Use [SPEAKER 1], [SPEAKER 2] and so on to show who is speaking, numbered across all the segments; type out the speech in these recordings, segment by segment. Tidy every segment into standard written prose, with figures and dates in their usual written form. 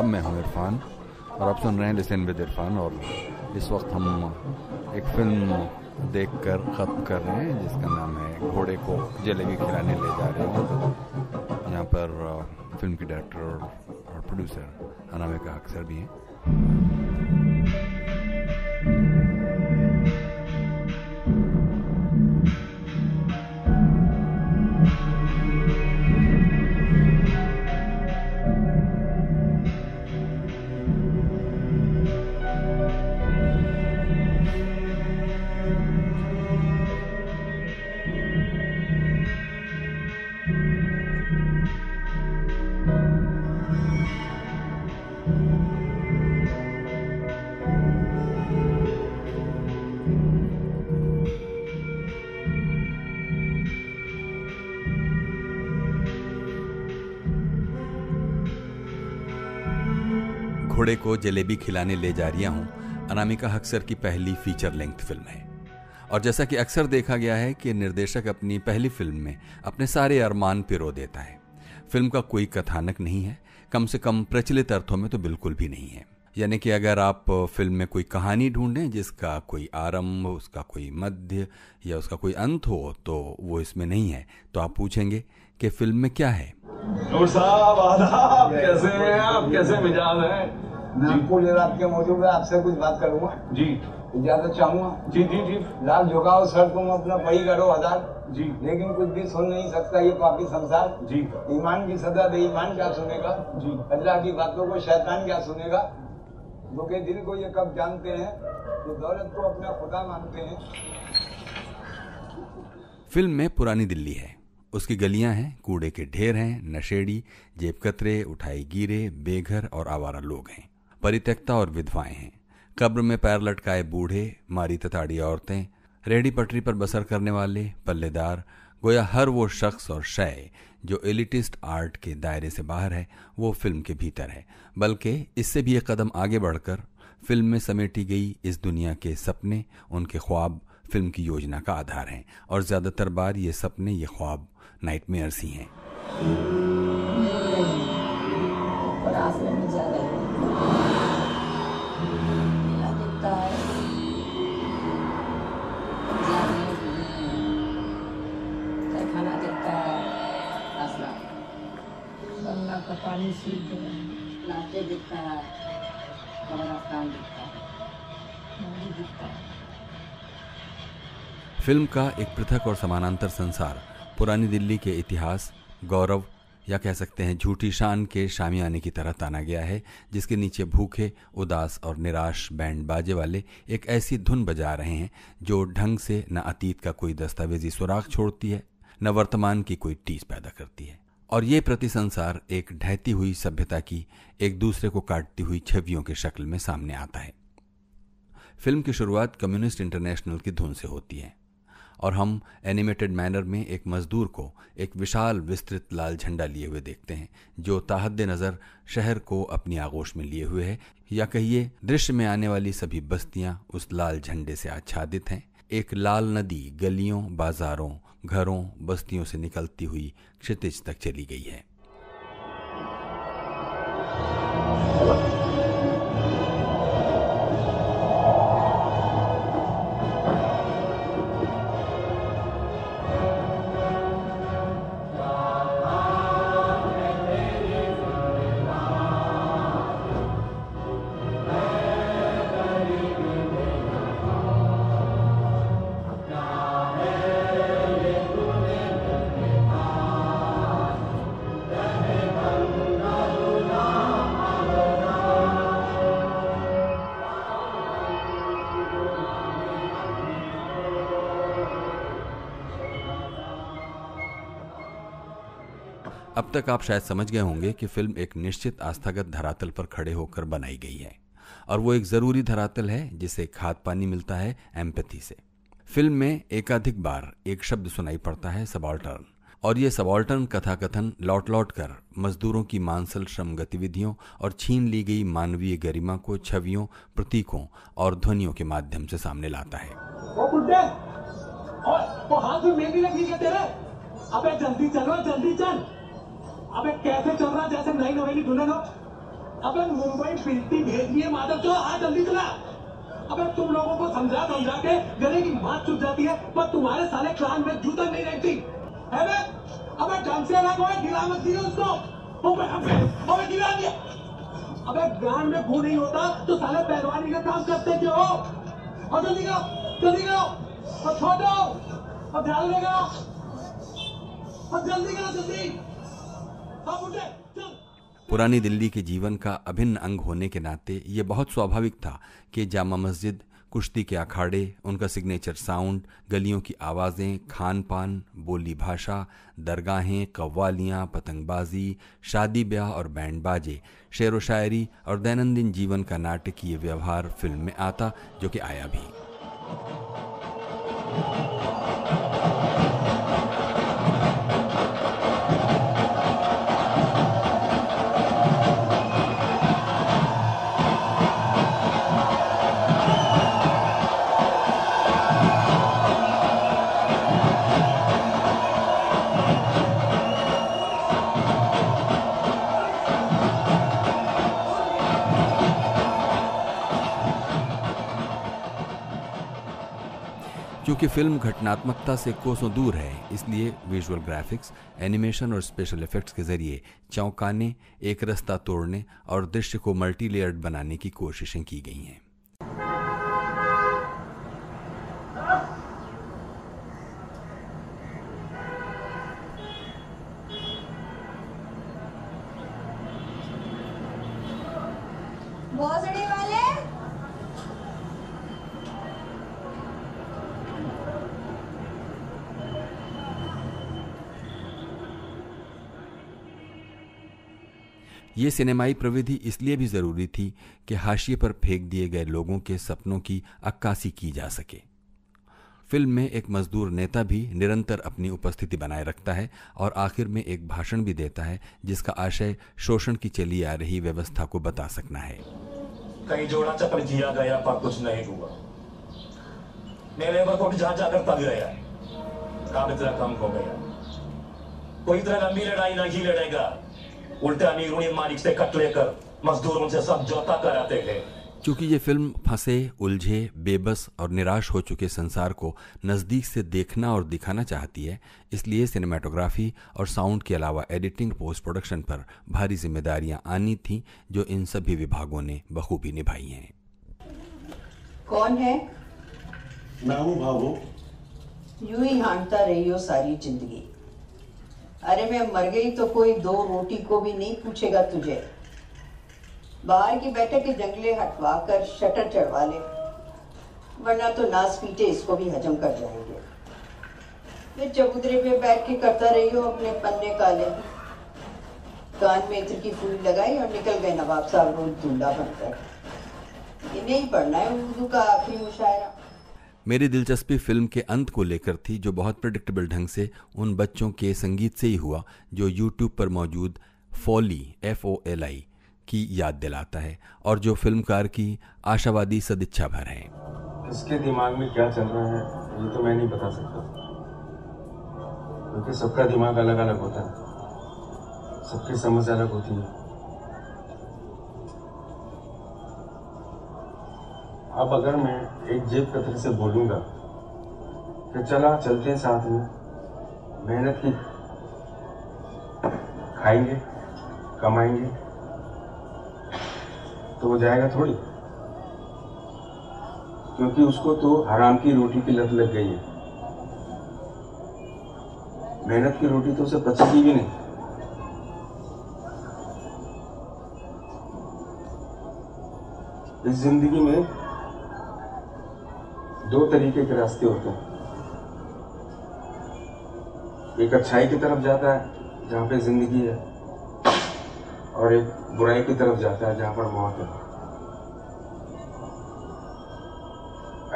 [SPEAKER 1] मैं हूं इरफान और आप सुन रहे हैं लिसन विद इरफान। और इस वक्त हम एक फिल्म देखकर ख़त्म कर रहे हैं जिसका नाम है घोड़े को जलेबी खिलाने ले जा रहे हैं। यहाँ पर फिल्म के डायरेक्टर और प्रोड्यूसर अनामिका अख्तर भी हैं। घोड़े को जलेबी खिलाने ले जा रहा हूं अनामिका अख्तर की पहली फीचर लेंथ फिल्म है। और जैसा कि अक्सर देखा गया है कि निर्देशक अपनी पहली फिल्म में अपने सारे अरमान पिरो देता है। फिल्म का कोई कथानक नहीं है, कम से कम प्रचलित अर्थों में तो बिल्कुल भी नहीं है। यानी कि अगर आप फिल्म में कोई कहानी ढूंढें जिसका कोई आरंभ, उसका कोई मध्य या उसका कोई अंत हो तो वो इसमें नहीं है। तो आप पूछेंगे कि फिल्म में क्या है।
[SPEAKER 2] साहब आदाब, कैसे हैं आप, कैसे मिजाज हैं?
[SPEAKER 3] मैं आपको आपके मौजूद है, आपसे कुछ बात करूंगा
[SPEAKER 2] जी।
[SPEAKER 3] इजाजत चाहूंगा
[SPEAKER 2] जी जी जी।
[SPEAKER 3] लाल झुकाओ सर तुम अपना पही करो हजार
[SPEAKER 2] जी,
[SPEAKER 3] लेकिन कुछ भी सुन नहीं सकता ये पापी संसार
[SPEAKER 2] जी।
[SPEAKER 3] ईमान की सदा बेईमान क्या सुनेगा
[SPEAKER 2] जी,
[SPEAKER 3] अल्लाह की बातों को शैतान क्या सुनेगा। दुखे दिल को ये कब जानते हैं कि दौलत को अपना खुदा मानते हैं।
[SPEAKER 1] फिल्म में पुरानी दिल्ली है, उसकी गलियां हैं, कूड़े के ढेर हैं, नशेड़ी, जेब कतरे, उठाई गिरे, बेघर और आवारा लोग हैं, परित्यक्ता और विधवाएं हैं, कब्र में पैर लटकाए बूढ़े, मारी तताड़ी औरतें, रेहड़ी पटरी पर बसर करने वाले, पल्लेदार, गोया हर वो शख्स और शय जो एलिटिस्ट आर्ट के दायरे से बाहर है वो फिल्म के भीतर है। बल्कि इससे भी एक कदम आगे बढ़कर फिल्म में समेटी गई इस दुनिया के सपने, उनके ख्वाब फिल्म की योजना का आधार हैं। और ज्यादातर बार ये सपने, ये ख्वाब नाइटमेयर्स ही हैं।
[SPEAKER 4] पानी सीख नाचे दिखता है, कब्रिस्तान दिखता है।
[SPEAKER 1] फिल्म का एक पृथक और समानांतर संसार पुरानी दिल्ली के इतिहास, गौरव या कह सकते हैं झूठी शान के शामियाने की तरह ताना गया है, जिसके नीचे भूखे, उदास और निराश बैंड बाजे वाले एक ऐसी धुन बजा रहे हैं जो ढंग से न अतीत का कोई दस्तावेजी सुराग छोड़ती है, न वर्तमान की कोई टीस पैदा करती है। और ये प्रति संसार एक ढहती हुई सभ्यता की एक दूसरे को काटती हुई छवियों की शक्ल में सामने आता है। फिल्म की शुरुआत कम्युनिस्ट इंटरनेशनल की धुन से होती है और हम एनिमेटेड मैनर में एक मजदूर को एक विशाल विस्तृत लाल झंडा लिए हुए देखते हैं जो ताहद्दे नज़र शहर को अपनी आगोश में लिए हुए है, या कहिए दृश्य में आने वाली सभी बस्तियां उस लाल झंडे से आच्छादित हैं। एक लाल नदी गलियों, बाजारों, घरों, बस्तियों से निकलती हुई क्षितिज तक चली गई है। अब तक आप शायद समझ गए होंगे कि फिल्म एक निश्चित आस्थागत धरातल पर खड़े होकर बनाई गई है और वो एक जरूरी धरातल है जिसे खाद पानी मिलता है एम्पैथी से। फिल्म में एकाधिक बार एक शब्द सुनाई पड़ता है, सबाल्टर्न, और ये सबाल्टर्न कथाकथन लौट लौट कर मजदूरों की मानसल श्रम गतिविधियों और छीन ली गई मानवीय गरिमा को छवियों, प्रतीकों और ध्वनियों के माध्यम से सामने लाता है।
[SPEAKER 5] ओ बुड्ढे, तो हाथ में मेहंदी लगी क्या तेरे? अबे जल्दी चलो, जल्दी चल। अबे कैसे चल रहा जैसे नई नवेली दुल्हन हो? अबे मुंबई पिलती भेज दिए माधव तो आज जल्दी चला। अबे तुम लोगों को समझा के गले की बात चुप जाती है, पर तुम्हारे साले क्लान में जूता नहीं रहती है बे। अबे ढंग से अलग हो, गिरा मत दियो उसको। अबे गिरा दिया। अबे गान में खून नहीं होता तो साले पहलवानी का काम करते क्यों हो? और जल्दी करो और छोड़ दो और ध्यान देगा और जल्दी करो जल्दी। अब उठे चल।
[SPEAKER 1] पुरानी दिल्ली के जीवन का अभिन्न अंग होने के नाते ये बहुत स्वाभाविक था कि जामा मस्जिद, कुश्ती के अखाड़े, उनका सिग्नेचर साउंड, गलियों की आवाज़ें, खान पान, बोली भाषा, दरगाहें, कव्वालियाँ, पतंगबाजी, शादी ब्याह और बैंड बाजे, शेर व शायरी और दैनंदिन जीवन का नाटकीय व्यवहार फिल्म में आता, जो कि आया भी। क्योंकि फिल्म घटनात्मकता से कोसों दूर है, इसलिए विजुअल ग्राफिक्स, एनिमेशन और स्पेशल इफेक्ट्स के जरिए चौंकाने, एक रास्ता तोड़ने और दृश्य को मल्टी लेयर्ड बनाने की कोशिशें की गई हैं।
[SPEAKER 6] भोसड़ी वाले
[SPEAKER 1] ये सिनेमाई प्रविधि इसलिए भी ज़रूरी थी कि हाशिए पर फेंक दिए गए लोगों के सपनों की अक्कासी की जा सके। फिल्म में एक मजदूर नेता भी निरंतर अपनी उपस्थिति बनाए रखता है और आखिर में एक भाषण भी देता है जिसका आशय शोषण की चली आ रही व्यवस्था को बता सकना है।
[SPEAKER 7] कई जोड़ा चक्र जिया गया पर कुछ नहीं हुआ। मेरे को जहां जाकर तब गया, काम इतना कम हो गया। कोई इतना लंबी लड़ाई नहीं लड़ेगा, उल्टा अमीरूनी मालिक से कट लेकर मजदूरों से समझौता कराते थे।
[SPEAKER 1] चूंकि ये फिल्म फंसे, उलझे, बेबस और निराश हो चुके संसार को नज़दीक से देखना और दिखाना चाहती है, इसलिए सिनेमाटोग्राफी और साउंड के अलावा एडिटिंग, पोस्ट प्रोडक्शन पर भारी जिम्मेदारियां आनी थीं, जो इन सभी विभागों ने बखूबी निभाई हैं।
[SPEAKER 8] कौन है?
[SPEAKER 9] मैं हूँ भावो।
[SPEAKER 8] यूं ही हांटता रही हो सारी जिंदगी। अरे मैं मर गई तो कोई दो रोटी को भी नहीं पूछेगा तुझे। बाहर की बैठक के जंगले हटवा कर शटर चढ़वा ले, वरना तो नास पीटे इसको भी हजम कर जाएंगे। फिर चबूतरे पे बैठ के करता रही हो अपने पन्ने काले, कान में इत्र की फूल लगाई और निकल गए नवाब साहब रोज दूल्हा बनकर। इन्हें ही पढ़ना है उर्दू का आखिरी मुशायरा।
[SPEAKER 1] मेरी दिलचस्पी फिल्म के अंत को लेकर थी, जो बहुत प्रेडिक्टेबल ढंग से उन बच्चों के संगीत से ही हुआ जो यूट्यूब पर मौजूद फॉली FOLI की याद दिलाता है और जो फिल्मकार की आशावादी सदिच्छा भर है।
[SPEAKER 9] इसके दिमाग में क्या चल रहा है ये तो मैं नहीं बता सकता, क्योंकि सबका दिमाग अलग अलग होता है, सबकी समझ अलग होती है। अब अगर मैं एक जेब कतरे से बोलूंगा कि चला चलते हैं साथ में, मेहनत की खाएंगे कमाएंगे, तो वो जाएगा थोड़ी, क्योंकि उसको तो हराम की रोटी की लत लग गई है। मेहनत की रोटी तो उसे पचेगी भी नहीं। इस जिंदगी में दो तरीके के रास्ते होते हैं, एक अच्छाई की तरफ जाता है जहां पे जिंदगी है, और एक बुराई की तरफ जाता है जहां पर मौत है।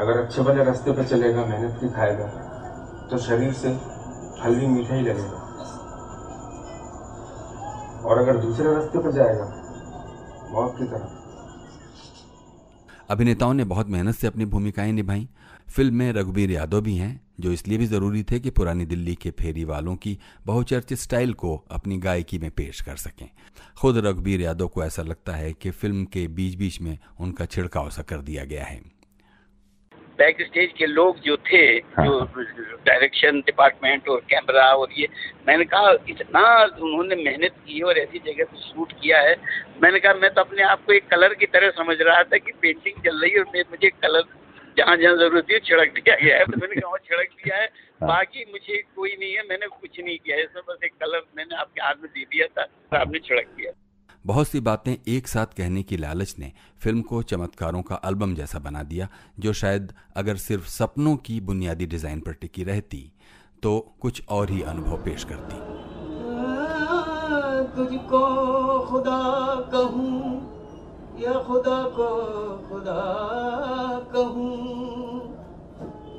[SPEAKER 9] अगर अच्छे भले रास्ते पे चलेगा, मेहनत की खाएगा, तो शरीर से फल भी मीठा ही लगेगा, और अगर दूसरे रास्ते पर जाएगा, मौत की तरफ।
[SPEAKER 1] अभिनेताओं ने बहुत मेहनत से अपनी भूमिकाएं निभाई। फिल्म में रघुबीर यादव भी हैं, जो इसलिए भी ज़रूरी थे कि पुरानी दिल्ली के फेरी वालों की बहुचर्चित स्टाइल को अपनी गायकी में पेश कर सकें। खुद रघुबीर यादव को ऐसा लगता है कि फिल्म के बीच बीच में उनका छिड़काव सा कर दिया गया है।
[SPEAKER 6] बैक स्टेज के लोग जो थे, जो डायरेक्शन डिपार्टमेंट और कैमरा और ये, मैंने कहा इतना उन्होंने मेहनत की और ऐसी जगह पे शूट किया है। मैंने कहा मैं तो अपने आप को एक कलर की तरह समझ रहा था कि पेंटिंग चल रही है और मुझे कलर जहाँ जहाँ जरूरत थी छिड़क दिया गया है। तो मैंने कहा छिड़क दिया है, बाकी मुझे कोई नहीं है, मैंने कुछ नहीं किया है, इसमें बस एक कलर मैंने आपके हाथ में दे दिया था, आपने छिड़क दिया।
[SPEAKER 1] बहुत सी बातें एक साथ कहने की लालच ने फिल्म को चमत्कारों का एल्बम जैसा बना दिया, जो शायद अगर सिर्फ सपनों की बुनियादी डिजाइन पर टिकी रहती तो कुछ और ही अनुभव पेश करती।
[SPEAKER 10] तुझको खुदा कहूँ या खुदा को खुदा कहूँ,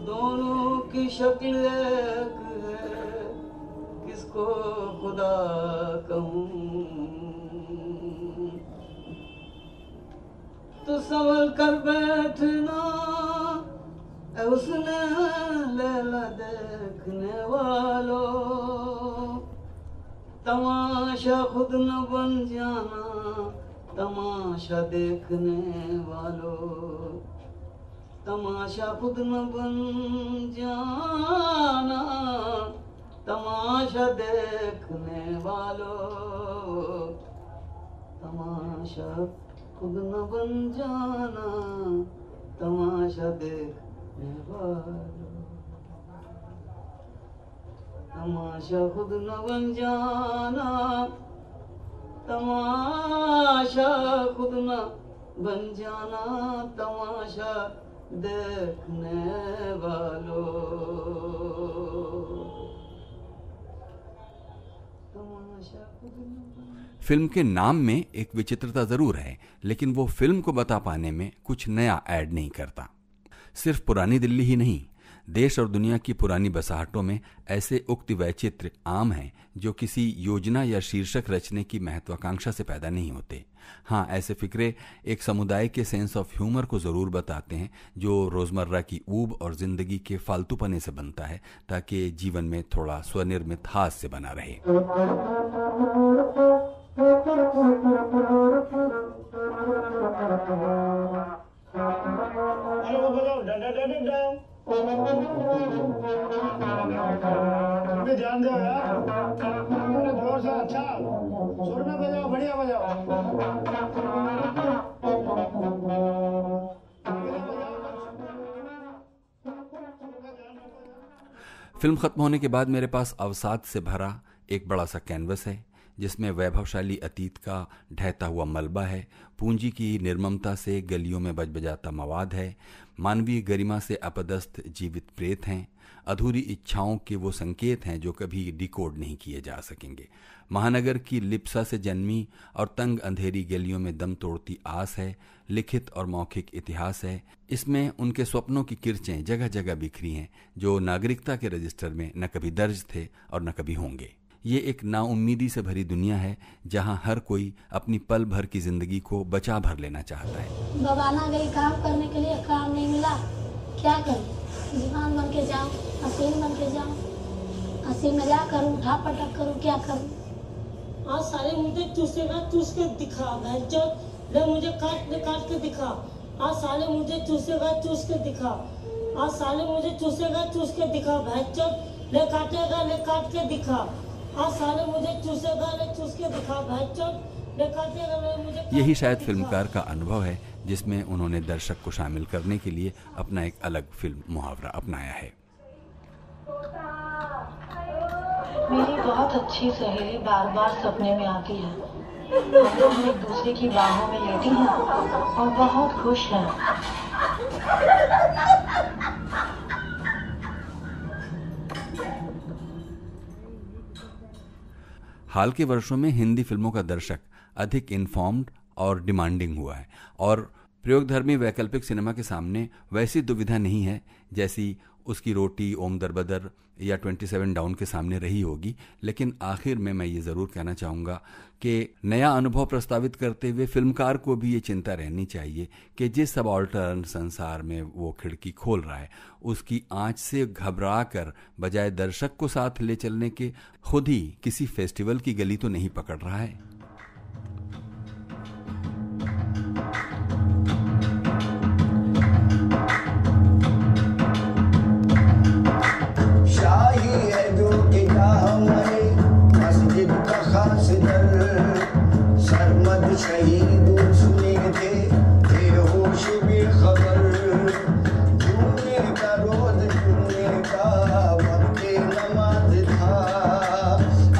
[SPEAKER 10] दोनों की शक्ल एक है, किसको खुदा कहूँ। तो संभल कर बैठना उसने लैला देखने वालों, तमाशा खुद न बन जाना तमाशा देखने वालों, तमाशा खुद न बन जाना तमाशा देखने वालों, तमाशा खुद न बन जाना तमाशा देखने वालों, तमाशा खुद न बन जाना तमाशा खुद न बन जाना तमाशा देखने वालों, तमाशा खुद न।
[SPEAKER 1] फिल्म के नाम में एक विचित्रता जरूर है, लेकिन वो फिल्म को बता पाने में कुछ नया ऐड नहीं करता। सिर्फ पुरानी दिल्ली ही नहीं, देश और दुनिया की पुरानी बसाहटों में ऐसे उक्ति वैचित्र आम हैं जो किसी योजना या शीर्षक रचने की महत्वाकांक्षा से पैदा नहीं होते। हाँ, ऐसे फिक्रे एक समुदाय के सेंस ऑफ ह्यूमर को जरूर बताते हैं, जो रोजमर्रा की ऊब और जिंदगी के फालतूपने से बनता है, ताकि जीवन में थोड़ा स्वनिर्मित हास्य बना रहे।
[SPEAKER 5] ध्यान दो यार, जोर से, अच्छा सुर में बजाओ, बढ़िया बजाओ।
[SPEAKER 1] फिल्म खत्म होने के बाद मेरे पास अवसाद से भरा एक बड़ा सा कैनवस है, जिसमें वैभवशाली अतीत का ढहता हुआ मलबा है, पूंजी की निर्ममता से गलियों में बजबजाता मवाद है, मानवीय गरिमा से अपदस्थ जीवित प्रेत हैं, अधूरी इच्छाओं के वो संकेत हैं जो कभी डिकोड नहीं किए जा सकेंगे। महानगर की लिप्सा से जन्मी और तंग अंधेरी गलियों में दम तोड़ती आस है, लिखित और मौखिक इतिहास है। इसमें उनके स्वप्नों की किरचें जगह जगह बिखरी हैं, जो नागरिकता के रजिस्टर में न कभी दर्ज थे और न कभी होंगे। ये एक नाउम्मीदी से भरी दुनिया है, जहाँ हर कोई अपनी पल भर की जिंदगी को बचा भर लेना चाहता है।
[SPEAKER 11] बबाना गई काम करने के लिए, काम नहीं मिला, क्या करूं? दीवान बन के जाऊं, हसीन बन के जाऊं, हंसी मजाक करूं, उठा पटक करूं, क्या करूं?
[SPEAKER 12] आज सारे मुझे चूसेगा, चूस के दिखा, ले मुझे काट के दिखा। आज साले मुझे चूसेगा, चूस के दिखा। आज साले मुझे चूसेगा, चूस के दिखा। ले काटेगा, ले काट के दिखा। आज साले मुझे चूसेगा, ले चूस के दिखा। ले काटेगा, ले मुझे।
[SPEAKER 1] यही शायद फिल्मकार का अनुभव है, जिसमें उन्होंने दर्शक को शामिल करने के लिए अपना एक अलग फिल्म मुहावरा अपनाया है।
[SPEAKER 13] मेरी बहुत अच्छी सहेली बार बार सपने में आती है। हम दोनों एक दूसरे की बाहों में लेटी हैं और बहुत खुश हैं।
[SPEAKER 1] हाल के वर्षों में हिंदी फिल्मों का दर्शक अधिक इन्फॉर्म्ड और डिमांडिंग हुआ है, और प्रयोगधर्मी वैकल्पिक सिनेमा के सामने वैसी दुविधा नहीं है जैसी उसकी रोटी ओम दरबदर या 27 डाउन के सामने रही होगी। लेकिन आखिर में मैं ये ज़रूर कहना चाहूँगा कि नया अनुभव प्रस्तावित करते हुए फिल्मकार को भी ये चिंता रहनी चाहिए कि जिस सबाल्टर्न संसार में वो खिड़की खोल रहा है उसकी आँच से घबरा कर बजाय दर्शक को साथ ले चलने के खुद ही किसी फेस्टिवल की गली तो नहीं पकड़ रहा है।
[SPEAKER 14] शहीद सुने थे बेहोश बेखबर, जूने का रोज जूने का वक्त नमाज था।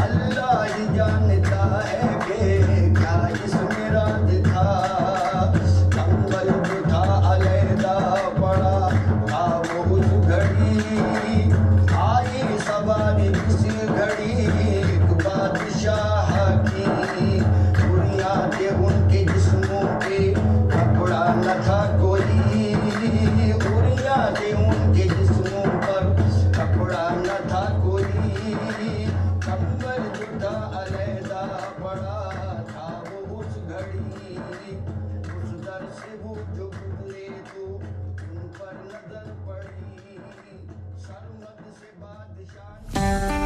[SPEAKER 14] अल्लाह ही जानता है कि क्या इसमें राज था। कंबल जो था अलहदा पड़ा था वो उस घड़ी, आई सवारी इस घड़ी एक बादशाह की। उनके जिस्मों पे कपड़ा न था कोई, उड़िया के उनके जिस्मों पर कपड़ा न था कोई। कंबल जो था अलहदा पड़ा था वो उस घड़ी, उस दर से वो जो गुजरे तो उन पर नजर पड़ी। सरमद से बादशाह